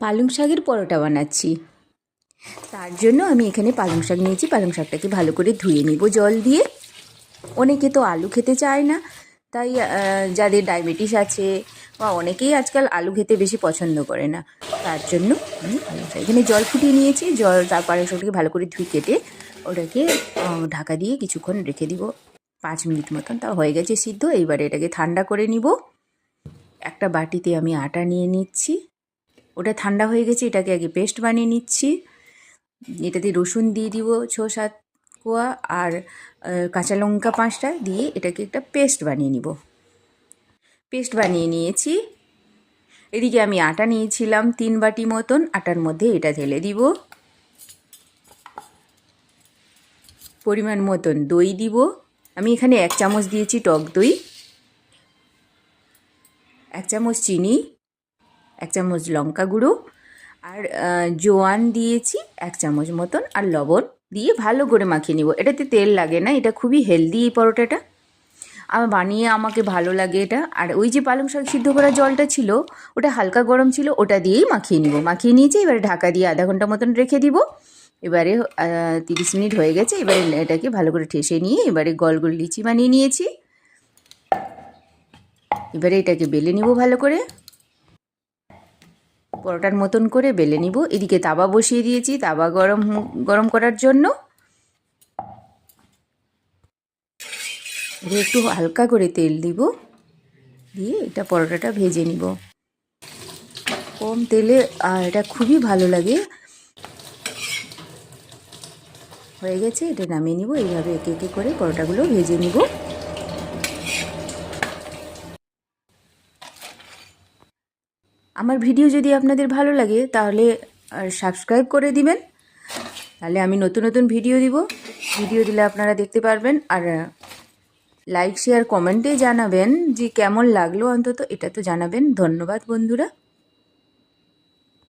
পালং শাকের পরোটা বানাচ্ছি। তার জন্য আমি এখানে পালং শাক নিয়েছি। পালং শাকটাকে ভালো করে ধুয়ে নিব জল দিয়ে। অনেকে তো আলু খেতে চায় না, তাই যাদের ডায়াবেটিস আছে বা অনেকেই আজকাল আলু খেতে বেশি পছন্দ করে না, তার জন্য আমি পালং শাক এখানে জল ফুটিয়ে নিয়েছি। তার পালং শাকটাকে ভালো করে ধুয়ে কেটে ওটাকে ঢাকা দিয়ে কিছুক্ষণ রেখে দিব, 5 মিনিট মতন। তা হয়ে গেছে সিদ্ধ। এইবারে এটাকে ঠান্ডা করে নিব। একটা বাটিতে আমি আটা নিয়ে নিচ্ছি। ওটা ঠান্ডা হয়ে গেছে, এটাকে আগে পেস্ট বানিয়ে নিচ্ছি। এটাতে রসুন দিয়ে দিব 6-7 কোয়া, আর কাঁচা লঙ্কা 5টা দিয়ে এটাকে একটা পেস্ট বানিয়ে নিব। পেস্ট বানিয়ে নিয়েছি। এদিকে আমি আটা নিয়েছিলাম 3 বাটি মতন। আটার মধ্যে এটা ঢেলে দিব। পরিমাণ মতন দই দিব। আমি এখানে 1 চামচ দিয়েছি টক দই, 1 চামচ চিনি, 1 চামচ লঙ্কা গুঁড়ো, আর জোয়ান দিয়েছি 1 চামচ মতন, আর লবণ দিয়ে ভালো করে মাখিয়ে নিব। এটাতে তেল লাগে না, এটা খুবই হেলদি এই পরোটাটা। বানিয়ে আমাকে ভালো লাগে এটা। আর ওই যে পালং শাক সিদ্ধ করা জলটা ছিল, ওটা হালকা গরম ছিল, ওটা দিয়েই মাখিয়ে নিব। মাখিয়ে নিয়েছি, এবারে ঢাকা দিয়ে আধা ঘন্টা মতন রেখে দিব। এবারে 30 মিনিট হয়ে গেছে। এবারে এটাকে ভালো করে ঠেসে নিয়ে এবারে গোল গোল লিচি বানিয়ে নিয়েছি। এবারে এটাকে বেলে নিব ভালো করে, পরোটার মতন করে বেলে নিব। এদিকে তাওয়া বসিয়ে দিয়েছি, তাওয়া গরম করার জন্য। একটু হালকা করে তেল দিব, দিয়ে এটা পরোটাটা ভেজে নিব কম তেলে। আর এটা খুবই ভালো লাগে। হয়ে গেছে, এটা নামিয়ে নিব। এইভাবে একে একে করে পরোটাগুলো ভেজে নিব। আমার ভিডিও যদি আপনাদের ভালো লাগে তাহলে সাবস্ক্রাইব করে দিবেন, তাহলে আমি নতুন নতুন ভিডিও দিলে আপনারা দেখতে পারবেন। আর লাইক শেয়ার কমেন্টে জানাবেন যে কেমন লাগলো, অন্তত এটা তো জানাবেন। ধন্যবাদ বন্ধুরা।